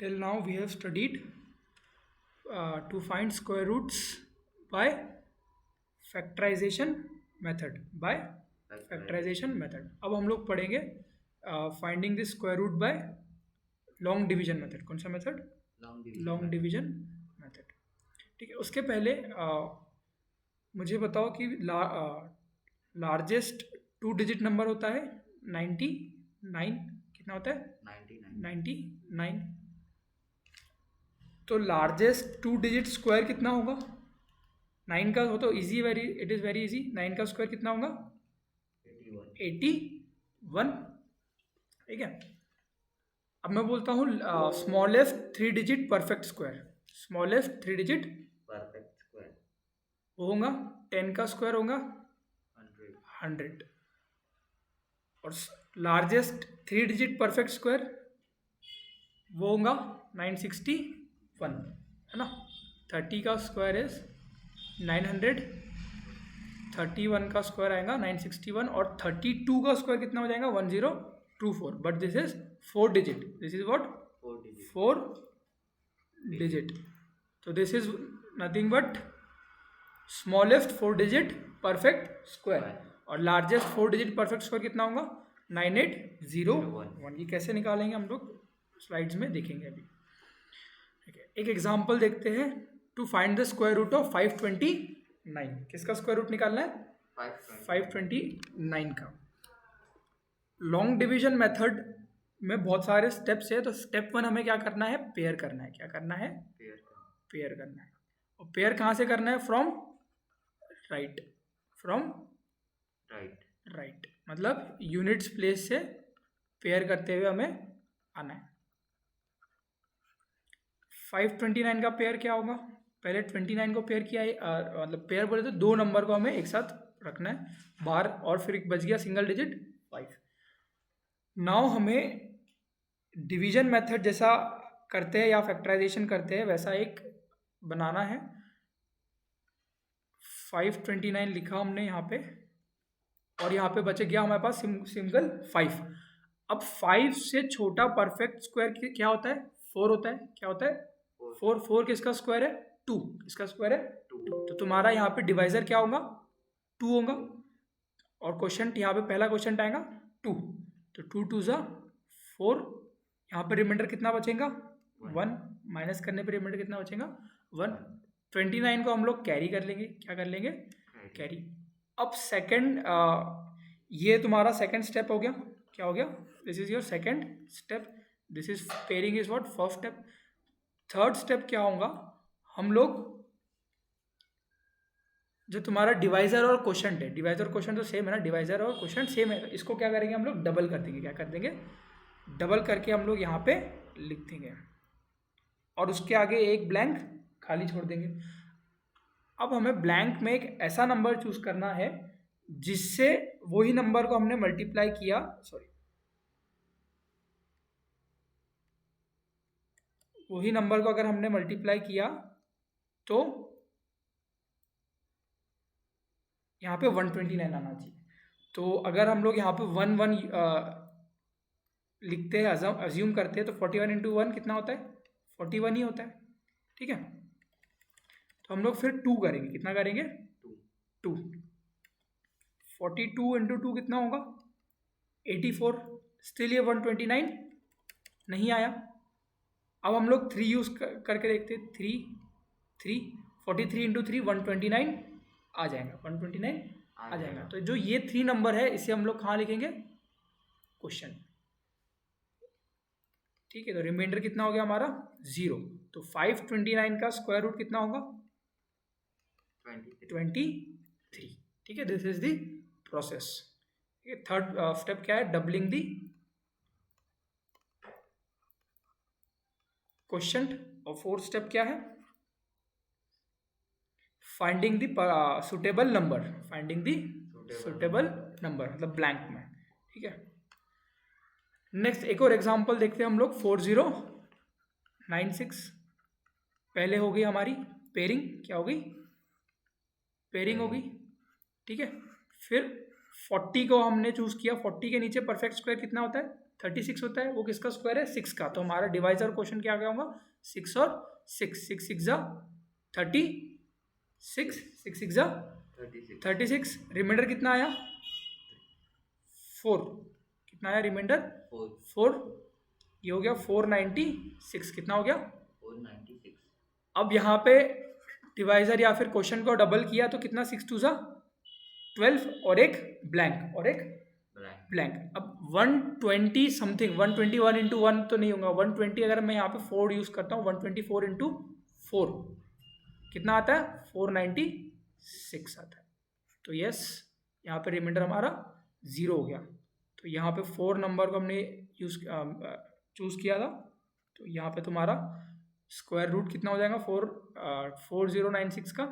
Till now we have studied to find square roots by factorization method. अब हम लोग पढ़ेंगे finding the square root by long division method. कौन सा method? Long division method. ठीक है. उसके पहले मुझे बताओ कि लार्जेस्ट 2 डिजिट नंबर होता है 99. कितना होता है? 99. तो लार्जेस्ट 2 डिजिट स्क्वायर कितना होगा? 9 का हो तो easy, it is very easy. 9 का स्क्वायर कितना होगा? 81. ठीक है. अब मैं बोलता हूँ smallest 3 digit perfect square. Smallest 3 digit perfect square वो होगा 10 का स्क्वायर होगा 100. और लार्जेस्ट 3 डिजिट परफेक्ट स्क्वायर वो होगा 961, है ना. 30 का स्क्वायर इज 900, 31 का स्क्वायर आएगा 961 और 32 का स्क्वायर कितना हो जाएगा? 1024. But this is 4 digit. This is what? 4 digit. तो this is nothing but smallest 4 digit perfect square. और लार्जेस्ट 4 डिजिट परफेक्ट स्क्वायर कितना होगा? 9801. ये कैसे निकालेंगे हम लोग स्लाइड्स में देखेंगे अभी. ठीक है. एक एग्जांपल देखते हैं. To find the square root of 529. किसका स्क्वायर रूट निकालना है? 529 का. लॉन्ग डिवीजन मेथड में बहुत सारे स्टेप्स है. तो स्टेप 1 हमें क्या करना है? पेयर करना है. क्या करना है? पेयर करना है. और पेयर कहाँ से करना है? From right. मतलब यूनिट्स प्लेस से पेयर करते हुए हमें आना है. 529 का पेयर क्या होगा? पहले 29 को पेयर किया है, मतलब पेयर बोले तो 2 नंबर को हमें एक साथ रखना है बाहर. और फिर एक बच गया सिंगल डिजिट 5. नाउ हमें डिवीजन मेथड जैसा करते हैं या फैक्टराइजेशन करते हैं वैसा एक बनाना है. 529 लिखा हमने यहाँ पे और यहाँ पे बच गया हमारे पास सिंगल 5. अब 5 से छोटा परफेक्ट स्क्वायर क्या होता है? 4 होता है. क्या होता है? 4. किसका स्क्वायर है? 2. किसका स्क्वायर है? 2. तो तुम्हारा यहाँ पे डिवाइजर क्या होगा? 2 होगा. और क्वेश्चन यहाँ पे पहला क्वेश्चन आएगा 2. तो 2 2 ज़ा 4. यहाँ पे रिमाइंडर कितना बचेगा? 1. माइनस करने पे रिमाइंडर कितना बचेगा? 1. 29 को हम लोग कैरी कर लेंगे. क्या कर लेंगे? कैरी. अब सेकंड ये तुम्हारा सेकंड स्टेप हो गया. क्या हो गया? This is your second step. This is pairing is what? First step. Third step क्या होगा? हम लोग जो तुम्हारा डिवाइजर और क्वोशंट है, डिवाइजर और क्वोशंट तो सेम है ना, डिवाइजर और क्वोशंट सेम है. तो इसको क्या करेंगे हम लोग? डबल कर देंगे. क्या कर देंगे? डबल करके हम लोग यहाँ पे लिख देंगे और उसके आगे एक ब्लैंक खाली छोड़ देंगे. अब हमें ब्लैंक में एक ऐसा नंबर चूज करना है जिससे वही नंबर को हमने मल्टीप्लाई किया, वही नंबर को अगर हमने मल्टीप्लाई किया तो यहाँ पे 129 आना चाहिए. तो अगर हम लोग यहाँ पे 1 1 लिखते हैं, अज्यूम करते हैं, तो 41 इंटू 1 कितना होता है? 41 ही होता है. ठीक है. तो हम लोग फिर 2 करेंगे. कितना करेंगे? 2. 42 इंटू 2 कितना होगा? 84. स्टिल ये 129 नहीं आया. अब हम लोग 3 यूज करके देखते हैं. 3 43 इंटू 3 129 आ जाएगा. 129 आ जाएगा. तो जो ये 3 नंबर है इसे हम लोग कहाँ लिखेंगे? क्वेश्चन. ठीक है. तो रिमाइंडर कितना हो गया हमारा? 0. तो 529 का स्क्वायर रूट कितना होगा? 23. ठीक है. This is the process. Third step क्या है? Doubling the question. और फोर्थ स्टेप क्या है? फाइंडिंग दी सुटेबल नंबर. मतलब ब्लैंक में. ठीक है. नेक्स्ट एक और एग्जांपल देखते हैं हम लोग. 4096. पहले हो गई हमारी पेयरिंग. क्या हो गई? पेयरिंग हो गई. ठीक है. फिर 40 को हमने चूज किया. 40 के नीचे परफेक्ट स्क्वायर कितना होता है? 36 होता है, वो किसका स्क्वायर है? 6 का। तो हमारा डिवाइजर क्वेश्चन क्या क्या होगा? 6 और 6, 6 6 जा 36, 6 6 जा 36, रिमाइंडर कितना आया? 4। कितना आया रिमाइंडर? 4। ये हो गया 496। कितना हो गया? 496। अब यहाँ पे डिवाइजर या फिर क्वेश्चन को डबल किया तो कितना? 6 2 जा 12 और एक ब्लैंक और एक ब्लैंक। अब 120 समथिंग, 121 इंटू 1 तो नहीं होगा, 120 अगर मैं यहाँ पे 4 यूज करता हूँ, 124 इंटू 4 कितना आता है? 496 आता है। तो यस, यहाँ पे रिमाइंडर हमारा 0 हो गया। तो यहाँ पे 4 नंबर को हमने चूज किया था। तो यहाँ पे तुम्हारा स्क्वायर रूट कितना हो जाएगा? 4096 का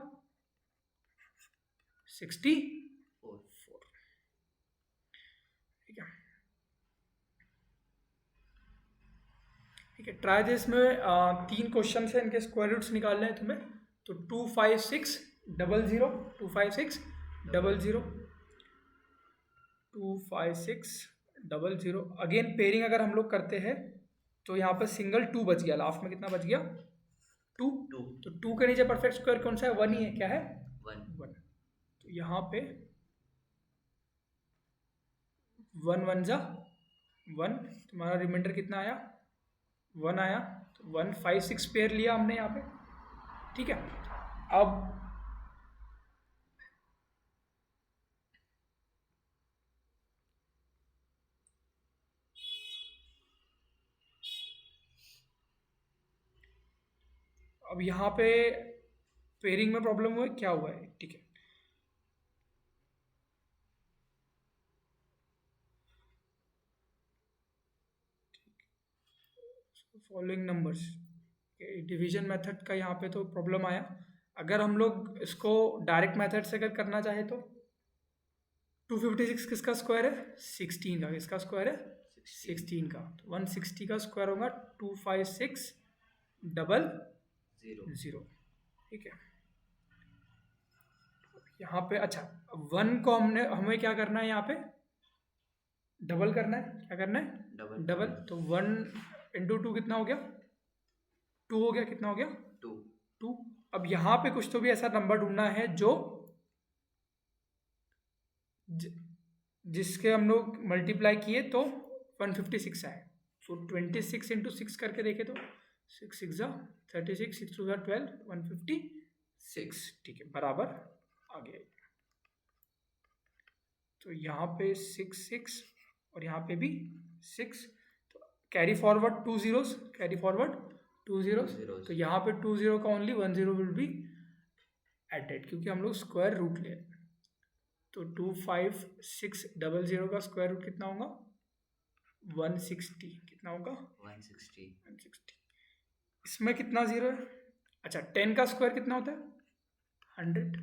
64। ठीक है, ठीक है। ट्राई दिस में 3 क्वेश्चन है, इनके स्क्वायर रूट्स निकालने हैं तुम्हें। तो 256 00 256 00 256 00। अगेन पेयरिंग अगर हम लोग करते हैं तो यहाँ पर सिंगल 2 बच गया, लास्ट में कितना बच गया? 2। तो 2 के नीचे परफेक्ट स्क्वायर कौन सा है? 1 ही है। क्या है? 1। तो यहाँ पे 1 1 जा 1, तुम्हारा रिमाइंडर कितना आया? 1 आया। तो 1 5 6 पेयर लिया हमने यहाँ पे। ठीक है, अब यहाँ पे पेयरिंग में प्रॉब्लम हुआ है, क्या हुआ है? ठीक है, फॉलोइंग नंबर्स डिवीजन मेथड का यहाँ पे तो प्रॉब्लम आया। अगर हम लोग इसको डायरेक्ट मेथड से अगर करना चाहे तो 256 किसका स्क्वायर है? 16 का। किसका स्क्वायर है? 16 का। तो 160 का स्क्वायर होगा 256 00। ठीक है, यहाँ पे अच्छा 1 को हमें क्या करना है? यहाँ पे डबल करना है। क्या करना है? डबल। तो 1 इंटू 2 कितना हो गया? 2 हो गया। कितना हो गया? 2। अब यहाँ पे कुछ तो भी ऐसा नंबर ढूंढना है जो जिसके हम लोग मल्टीप्लाई किए तो 156 आए। तो 26 इंटू 6 करके देखे तो 6 6 जा 36, 6 2 जा 12, 156। ठीक है, बराबर आ गया। तो यहाँ पे 6 6 और यहाँ पे भी 6। तो carry forward 2 zeros, carry forward 2 zeros। तो यहाँ पे 2 0 का ओनली 1 0 विल बी एडेड, क्योंकि हम लोग स्क्वायर रूट ले। तो 256 00 का स्क्वायर रूट कितना होगा? 160। कितना होगा? 160। इसमें कितना जीरो है? अच्छा, 10 का स्क्वायर कितना होता है? 100।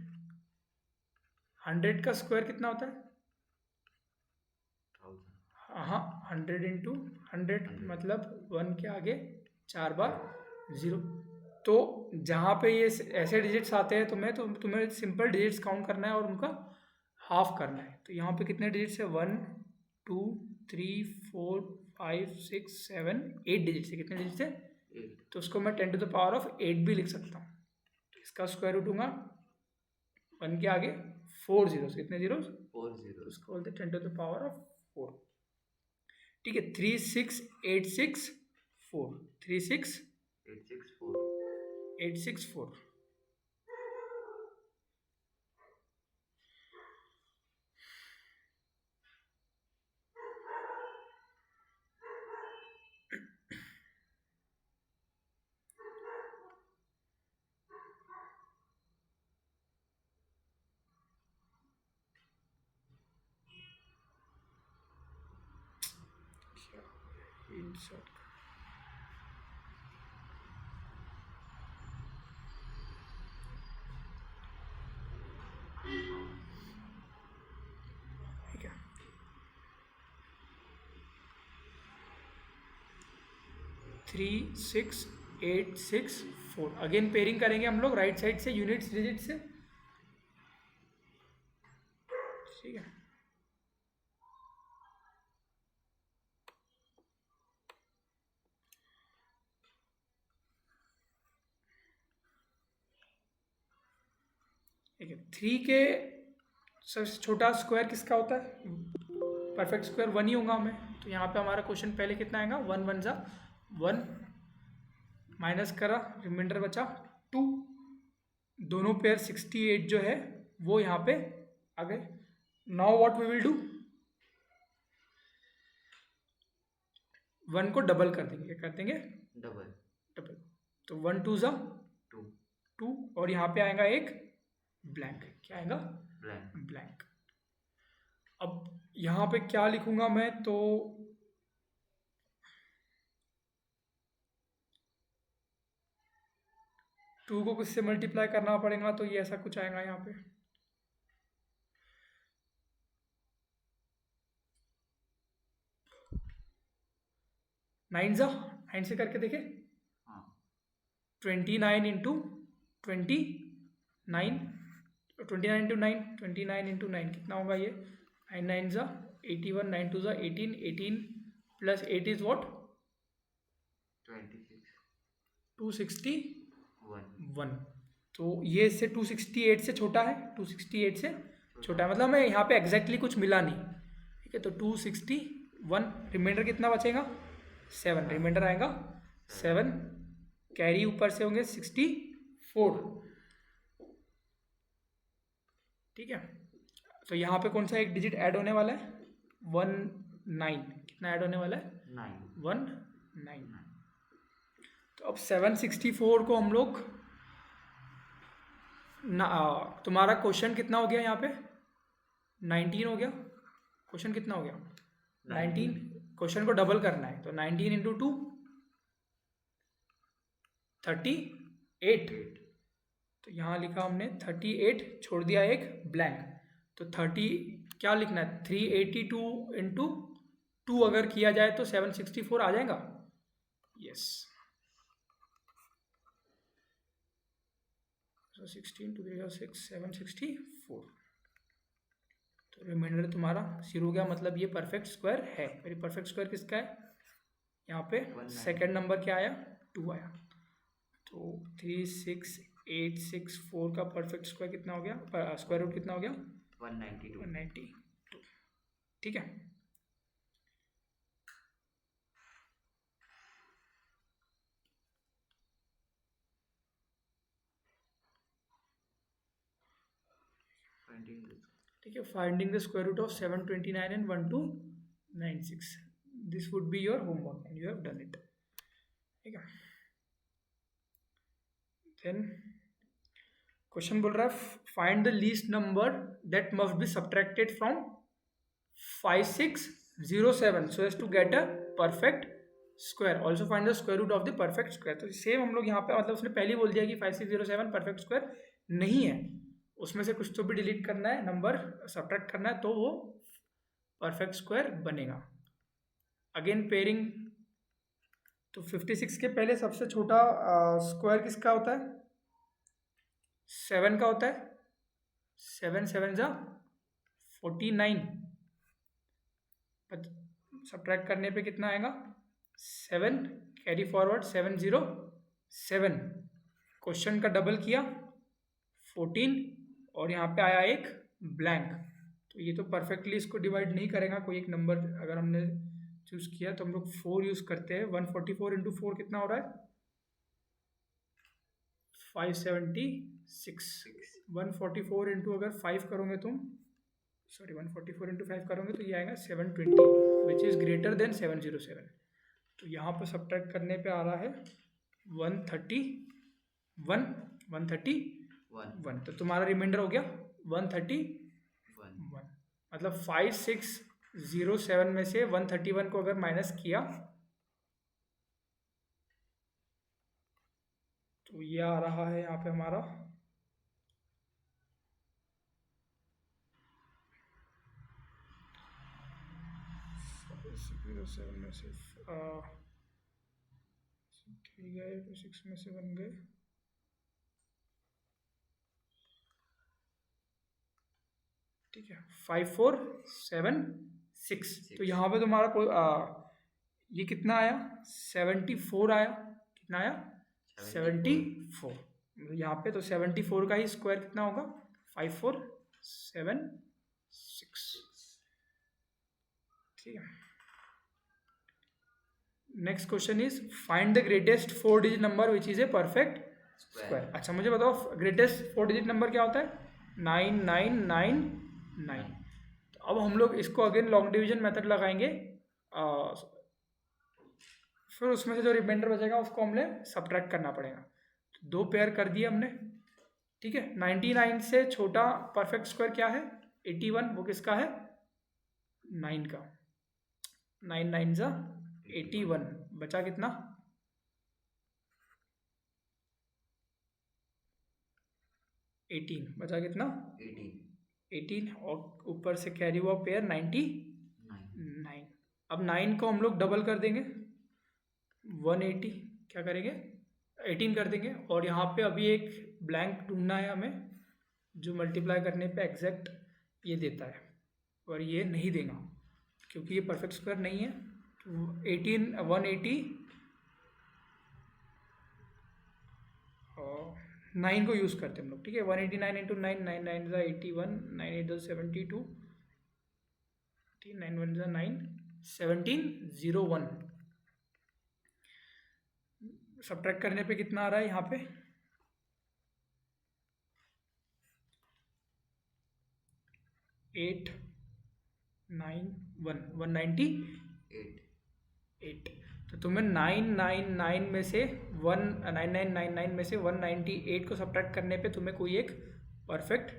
100 का स्क्वायर कितना होता है? हाँ, 100 इंटू 100 मतलब 1 के आगे 4 बार 0। तो जहाँ पे ये ऐसे डिजिट्स आते हैं तुम्हें सिंपल डिजिट्स काउंट करना है और उनका हाफ करना है। तो यहाँ पे कितने डिजिट्स है? 1 2 3 4 5 6 7 8 डिजिट्स है। कितने डिजिट्स है? 8। तो उसको मैं 10 टू द पावर ऑफ 8 भी लिख सकता हूँ। तो इसका स्क्वायर रूट होगा 1 के आगे 4 जीरोस। कितने जीरोस? 4 जीरोस। उसको बोलते 10 टू द पावर ऑफ 4। ठीक है, 3 6 8 6 4 3 6 8 6 4। इंसर्ट ठीक है। 3 6 8 6 4 अगेन पेयरिंग करेंगे हम लोग राइट साइड से यूनिट्स डिजिट से। ठीक है, ठीक है, 3 के सबसे छोटा स्क्वायर किसका होता है? परफेक्ट स्क्वायर 1 ही होगा हमें। तो यहाँ पे हमारा क्वेश्चन पहले कितना आएगा? 1 1 जा 1, माइनस करा, रिमाइंडर बचा 2, दोनों पेयर 68 जो है वो यहाँ पे आ गए। Now what we will do, 1 को डबल कर देंगे, कर देंगे डबल। डबल, तो 1 2 जा 2 2, और यहाँ पे आएगा एक ब्लैंक। क्या आएगा? ब्लैंक। ब्लैंक। अब यहाँ पे क्या लिखूंगा मैं? तो 2 को किससे मल्टीप्लाई करना पड़ेगा? तो ये ऐसा कुछ आएगा यहाँ पे, नाइन जा 9 से करके देखे, हाँ 29 इंटू 29, 29 इंटू 9, 29 इंटू 9 कितना होगा ये? 9 9 जा 81, 9 2 जा 18, 18 प्लस 8 इज वॉट? 26 261। तो ये इससे 268 से छोटा है, 268 से छोटा है, मतलब हमें यहाँ पे एग्जैक्टली कुछ मिला नहीं। ठीक है, तो 261, रिमाइंडर कितना बचेगा? 7, रिमाइंडर आएगा 7, कैरी ऊपर से होंगे 64। ठीक है, तो यहाँ पे कौन सा एक डिजिट ऐड होने वाला है? 19। कितना ऐड होने वाला है? 19। तो अब 764 को हम लोग तुम्हारा क्वेश्चन कितना हो गया यहाँ पे? 19 हो गया। क्वेश्चन कितना हो गया? 19। क्वेश्चन को डबल करना है, तो 19 इंटू 2 38। तो यहाँ लिखा हमने 38, छोड़ दिया एक ब्लैंक, तो 30 क्या लिखना है? 382 इंटू 2 अगर किया जाए तो 764 आ जाएगा। Yes, so 16 2 3 6 764। तो रिमाइंडर तुम्हारा 0 हो गया, मतलब ये परफेक्ट स्क्वायर है। मेरी परफेक्ट स्क्वायर किसका है? यहाँ पे सेकंड नंबर क्या आया? 2 आया। तो 36864 का परफेक्ट स्क्वायर कितना हो गया? स्क्वायर रूट कितना हो गया? 192। ठीक है, ठीक है, finding the square root of 729 and 1296, this would be your homework and you have done it. ठीक है, देन क्वेश्चन बोल रहा है find the least number that must be subtracted from 5607 so as to get a perfect square, also find the square root of the perfect square. तो same हम लोग यहाँ पे, मतलब उसने पहले ही बोल दिया कि 5607 परफेक्ट स्क्वायर नहीं है, उसमें से कुछ तो भी डिलीट करना है, नंबर सब्ट्रैक्ट करना है, तो वो परफेक्ट स्क्वायर बनेगा। अगेन पेयरिंग, तो 56 के पहले सबसे छोटा स्क्वायर किसका होता है? 7 का होता है। 7 7 जा 49, सब्ट्रैक्ट करने पे कितना आएगा? 7, कैरी फॉरवर्ड 707। क्वेश्चन का डबल किया 14, और यहाँ पे आया एक ब्लैंक। तो ये तो परफेक्टली इसको डिवाइड नहीं करेगा कोई एक नंबर। अगर हमने चूज किया तो हम लोग 4 यूज करते हैं। 144 इंटू 4 कितना हो रहा है? 576। 144 इंटू अगर 5 करोगे तुम, सॉरी 144 इंटू 5 करोगे तो ये आएगा 720, विच इज़ ग्रेटर देन 707। तो यहाँ पर सब्ट्रैक्ट करने पे आ रहा है 131। तो तुम्हारा रिमाइंडर हो गया 131। मतलब 5607 में से 131 को अगर माइनस किया तो ये आ रहा है यहाँ पे हमारा 07 में से 3 गए तो 6 में से 1 गए, ठीक है 5476। तो यहाँ पे तुम्हारा कोई ये कितना आया? 74 आया। कितना आया? 74। यहाँ पे तो 74 का ही स्क्वायर कितना होगा? 5476। ठीक है, next question is find the greatest 4 digit number which is a perfect square. अच्छा मुझे बताओ ग्रेटेस्ट 4 डिजिट नंबर क्या होता है? 9999। तो अब हम लोग इसको अगेन लॉन्ग डिवीजन मेथड लगाएंगे, फिर उसमें से जो रिमाइंडर बचेगा उसको हमें सब्ट्रैक्ट करना पड़ेगा। तो 2 पेयर कर दिए हमने। ठीक है, 99 से छोटा परफेक्ट स्क्वायर क्या है? 81। वो किसका है? 9 का। 9 9 जा 81, बचा कितना? 18, बचा कितना? 18 और ऊपर से कैरी हुआ पेयर 99। अब 9 को हम लोग डबल कर देंगे 180, क्या करेंगे? 18 कर देंगे। और यहाँ पे अभी एक ब्लैंक ढूंढना है हमें जो मल्टीप्लाई करने पे एग्जैक्ट ये देता है, और ये नहीं देगा क्योंकि ये परफेक्ट स्क्वायर नहीं है। तो 180 और 9 को यूज़ करते हैं हम लोग। ठीक है, 189 इंटू 9, 9 9 ज़ा 81, 9 8 ज़ा 72, 9 1 ज़ा 9, 1701। सब्ट्रैक्ट करने पे कितना आ रहा है यहाँ पे? 8 9 1 198। तो तुम्हें 999 में से 9999 में से 198 को सब्ट्रैक्ट करने पे तुम्हें कोई एक परफेक्ट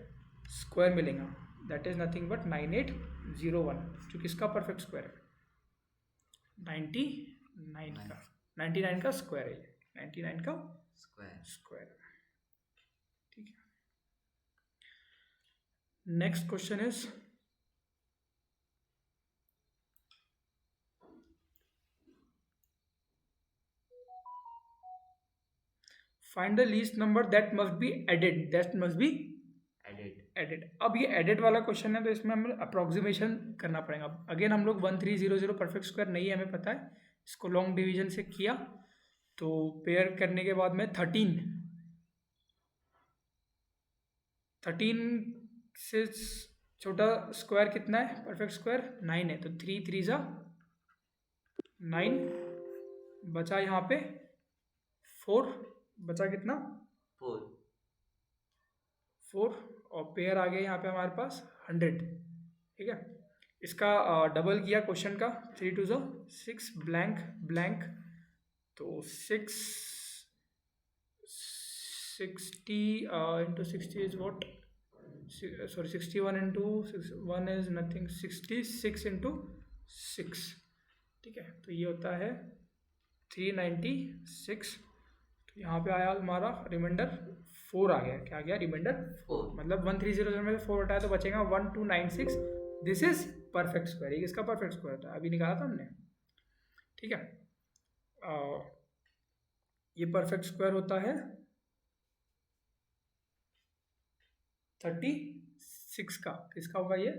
स्क्वायर मिलेगा, दैट इज नथिंग बट 9801, जो किसका परफेक्ट स्क्वायर है? 99 का स्क्वायर है, 99 का स्क्वायर। ठीक है, next question is find the least number that must be added. अब ये एडेड वाला क्वेश्चन है, तो इसमें हमें अप्रोक्सीमेशन करना पड़ेगा। अगेन हम लोग 1300 परफेक्ट स्क्वायर नहीं है, हमें पता है। इसको लॉन्ग डिवीजन से किया तो पेयर करने के बाद में 13 से छोटा स्क्वायर कितना है? परफेक्ट स्क्वायर 9 है, तो 3 3 ज़ा 9, बचा यहाँ पे 4, बचा कितना? 4 और पेयर आ गया यहाँ पे हमारे पास 100। ठीक है, इसका डबल किया क्वेश्चन का, 3 2 ज़ा 6 ब्लैंक ब्लैंक, तो 60 into 60 is what? Sorry 61 into 1 is nothing, 66 into 6। ठीक है, तो ये होता है 396। तो यहाँ पे आया हमारा रिमाइंडर 4 आ गया। क्या आ गया? रिमाइंडर 4। मतलब 1300 में से 4 हटाया तो बचेगा 1296। This is perfect square. ये किसका परफेक्ट स्क्वायर था? अभी निकाला था हमने। ठीक है, ये परफेक्ट स्क्वायर होता है 36 का। किसका होगा ये?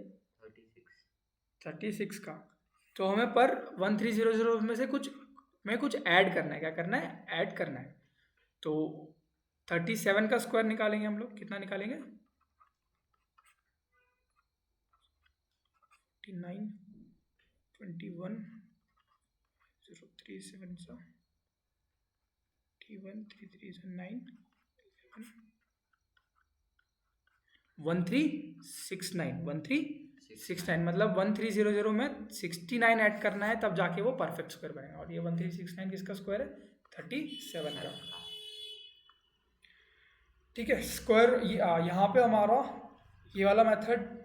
36 का। तो हमें पर 1300 में से कुछ ऐड करना है। क्या करना है? ऐड करना है। तो 37 का स्क्वायर निकालेंगे हम लोग। कितना निकालेंगे? 49 21 037 सा 31 33 9 1369 मतलब 1300 में 69 ऐड करना है, तब जाके वो परफेक्ट स्क्वायर बनेगा। और ये 1369 किसका स्क्वायर है? 37 का। ठीक है, स्क्वायर यहाँ पे हमारा ये वाला मेथड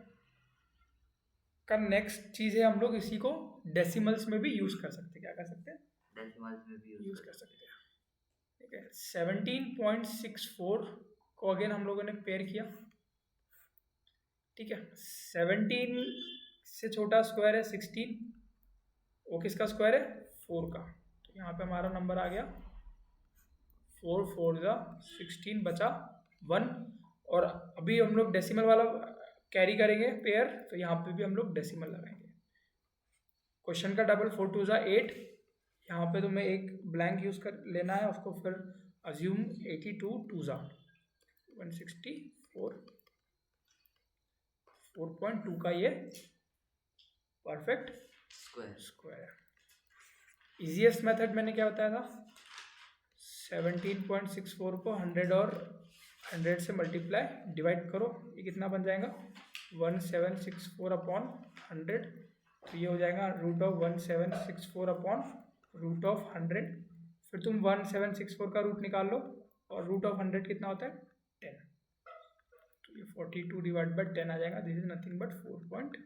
का नेक्स्ट चीज़ है, हम लोग इसी को डेसिमल्स में भी यूज़ कर सकते हैं। क्या कर सकते हैं? डेसिमल्स में भी यूज़ कर सकते हैं। ठीक है, 17.64 को अगेन हम लोगों ने पेयर किया। ठीक है, 17 से छोटा स्क्वायर है 16, वो किसका स्क्वायर है? 4 का। तो यहाँ पे हमारा नंबर आ गया 4 4 ज़ा 16, बचा 1। और अभी हम लोग डेसिमल वाला कैरी करेंगे पेयर, तो यहाँ पे भी हम लोग डेसिमल लगाएंगे। क्वेश्चन का डबल 4 2 ज़ा 8, यहाँ पे तुम्हें एक ब्लैंक यूज़ कर लेना है, उसको फिर अज्यूम 82 2 ज़ा 164। 4.2 का ये परफेक्ट स्क्वायर। इजीएस्ट मेथड मैंने क्या बताया था, 17.64 को 100 और 100 से मल्टीप्लाई डिवाइड करो, ये कितना बन जाएगा 1764 अपॉन 100, तो ये हो जाएगा root of 1764 upon root of 100। फिर तुम 1764 का रूट निकाल लो और रूट ऑफ 100 कितना होता है 10, तो ये 42 डिवाइड बाई 10 आ जाएगा। This is nothing but 4.2।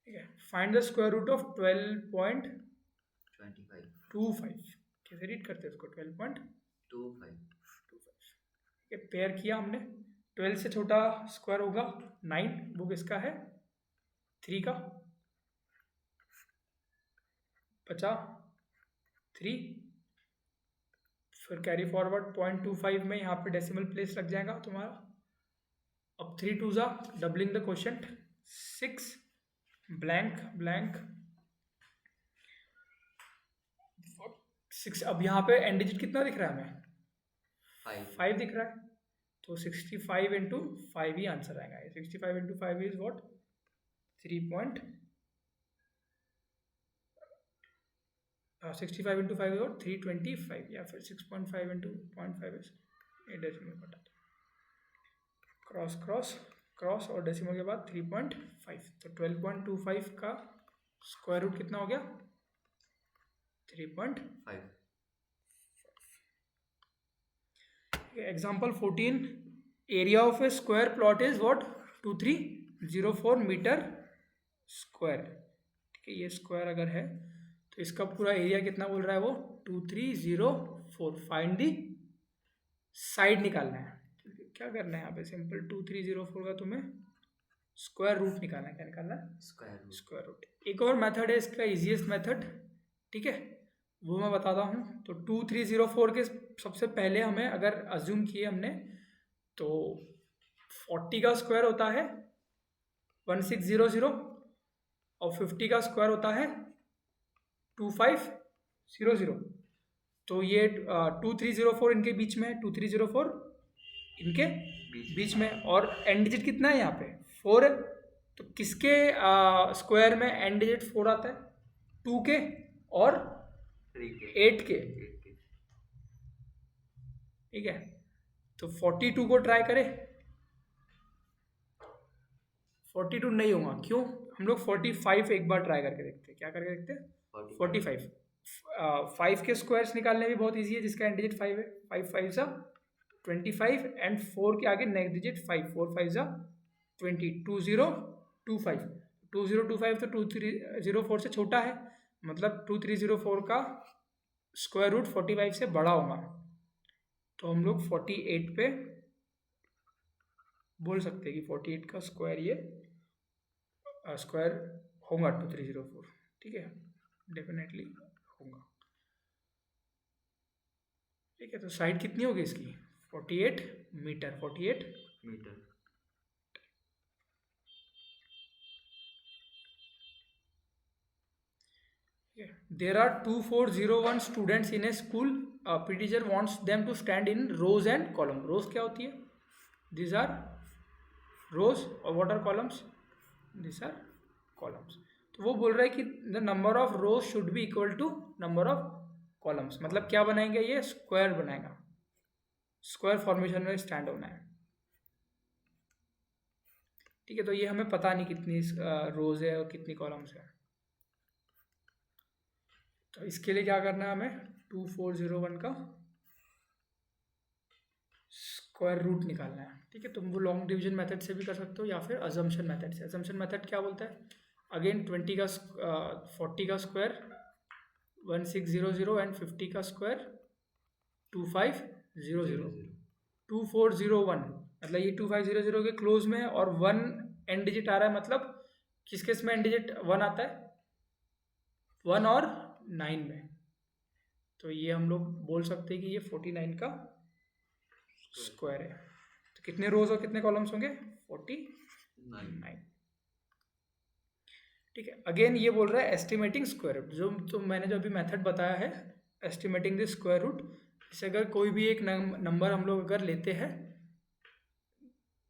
ठीक है, find the square root of 12.25। कैसे रीड करते हैं इसको, 12.25। पेयर किया हमने, 12 से छोटा स्क्वायर होगा 9, वो किसका है 3 का, बचा 3। फिर कैरी फॉरवर्ड 0.25 में यहाँ पे डेसिमल प्लेस लग जाएगा तुम्हारा। अब 3 2 जा doubling the quotient 6 blank blank 6। अब यहाँ पे एंड डिजिट कितना दिख रहा है हमें 5 दिख रहा है, तो 65 इंटू 5 ही आंसर आएगा। 65 into 5 is what 65 into 5 is what 325, या फिर 6.5 इंटू 0.5 इज 8 डेसिमल बटा क्रॉस क्रॉस क्रॉस और डेसिमल के बाद 3.5, तो 12.25 का स्क्वायर रूट कितना हो गया 3.5। Example 14, area of a square plot is what 2304 metre square. ठीक है, ये स्क्वायर अगर है तो इसका पूरा एरिया कितना बोल रहा है वो 2304। फाइंड दी साइड निकालना है। क्या करना है यहाँ पे, सिंपल 2304 का तुम्हें स्क्वायर रूट निकालना है। क्या निकालना है स्क्वायर रूट। एक और मेथड है इसका, इजीएस्ट मेथड, ठीक है, वो मैं बताता हूँ। तो 2304 के सबसे पहले हमें अगर अज्यूम किए हमने तो 40 का स्क्वायर होता है 1600 और 50 का स्क्वायर होता है 2500। तो ये 2304 इनके बीच में है, 2304 इनके बीच में, और एंड डिजिट कितना है यहाँ पे 4 है। तो किसके स्क्वायर में एंड डिजिट 4 आता है 2 के और 8 के। ठीक है, तो 42 को ट्राई करें, 42 नहीं होगा, क्यों, हम लोग 45 एक बार ट्राई करके देखते हैं। क्या करके देखते हैं 45। 5 के स्क्वायर्स निकालने भी बहुत ईजी है, जिसका एंड डिजिट 5 है। 5 5 सा 25 एंड 4 के आगे नेक्स्ट डिजिट 5, 4 5 सा 20, 2025। 2025 तो 2304 से छोटा है, मतलब 2304 का स्क्वायर रूट 45 से बड़ा होगा। तो हम लोग 48 पे बोल सकते हैं कि 48 का स्क्वायर ये स्क्वायर होगा 2304। ठीक है, डेफिनेटली होगा। ठीक है, तो साइड कितनी होगी इसकी 48 metre. 48 metre. There are 2401 students in a school. PT teacher wants them to stand in rows and column. Rows क्या होती है, these are rows, और what are columns, these are columns. तो वो बोल रहा है कि the number of rows should be equal to number of columns. मतलब क्या बनाएंगे, ये स्क्वायर बनाएगा, स्क्वायर फॉर्मेशन में स्टैंड होना है। ठीक है, तो ये हमें पता नहीं कितनी रोज है और कितनी कॉलम्स है। तो इसके लिए क्या करना है, हमें 2401 का स्क्वायर रूट निकालना है। ठीक है, तुम वो लॉन्ग डिवीजन मेथड से भी कर सकते हो या फिर अजम्पशन मेथड से। अजम्पशन मेथड क्या बोलता है, अगेन 40 का स्क्वायर 1600 एंड 50 का स्क्वायर 2500। 2401 मतलब ये 2500 के क्लोज में है, और 1 एंड डिजिट आ रहा है, मतलब किस केस में एंड डिजिट 1 आता है 1 और 9 में। तो ये हम लोग बोल सकते हैं कि ये 49 का स्क्वायर है। तो कितने रोज और कितने कॉलम्स होंगे 49। ठीक है, अगेन ये बोल रहा है एस्टिमेटिंग स्क्वायर रूट। जो मैंने जो अभी मेथड बताया है एस्टिमेटिंग द स्क्वायर रूट, जैसे अगर कोई भी एक नंबर हम लोग अगर लेते हैं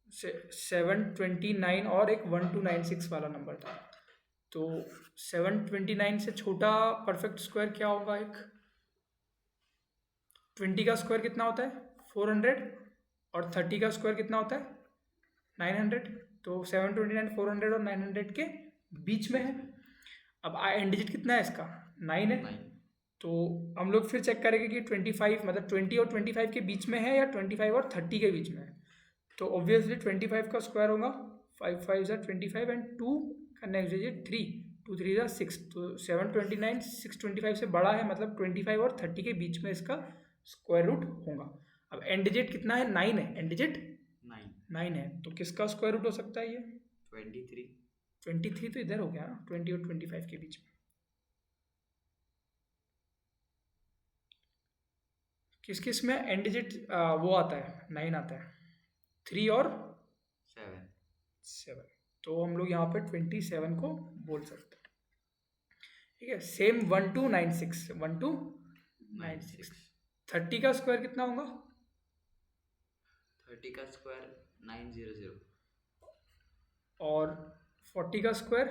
729 और एक 1296 वाला नंबर था, तो 729 से छोटा परफेक्ट स्क्वायर क्या होगा? एक 20 का स्क्वायर कितना होता है? 400। और 30 का स्क्वायर कितना होता है? 900। तो 729 400 और 900 के बीच में है। अब एंड डिजिट कितना है इसका? 9 है। तो हम लोग फिर चेक करेंगे कि 25 मतलब 20 और 25 के बीच में है या 25 और 30 के बीच में है। तो ऑब्वियसली 25 का स्क्वायर होगा 5 5 ज़ा 25 एंड 2 का नेक्स्ट डिजिट 3, 2 3 ज़ा 6। तो 729 625 से बड़ा है, मतलब 25 और 30 के बीच में इसका स्क्वायर रूट होगा। अब एंड डिजिट कितना है? 9 है। एंड डिजिट 9 है, तो किसका स्क्वायर रूट हो सकता है ये? 23 तो इधर हो गया ना, 20 और 25 के बीच में। किस किस में एंड डिजिट वो आता है? 9 आता है। 3 और 7। तो हम लोग यहाँ पे 27 को बोल सकते हैं। ठीक है। सेम 1296 1296। 30 का स्क्वायर कितना होगा? 30 का स्क्वायर 900 और 40 का स्क्वायर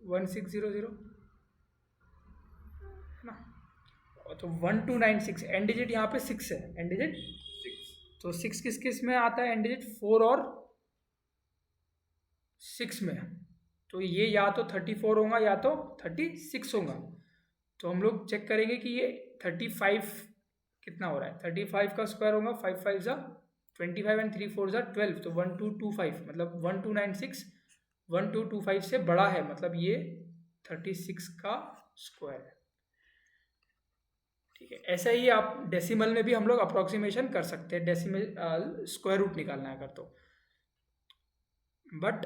1600 है ना। तो 1296 एंड डिजिट यहाँ पे 6 है। And digit 6। तो 6 किस किस में आता है? एंड डिजिट 4 और 6 में। तो ये या तो 34 होगा या तो 36 होगा। तो हम लोग चेक करेंगे कि ये 35 कितना हो रहा है। 35 का स्क्वायर होगा 5 5 ज़ा 25 एंड 3 4 ज़ा 12। तो 1225 मतलब 1296 1225 से बड़ा है, मतलब ये 36 का स्क्वायर है। ठीक है। ऐसा ही आप डेसिमल में भी हम लोग अप्रोक्सीमेशन कर सकते हैं, डेसिमल स्क्वायर रूट निकालना है अगर तो। बट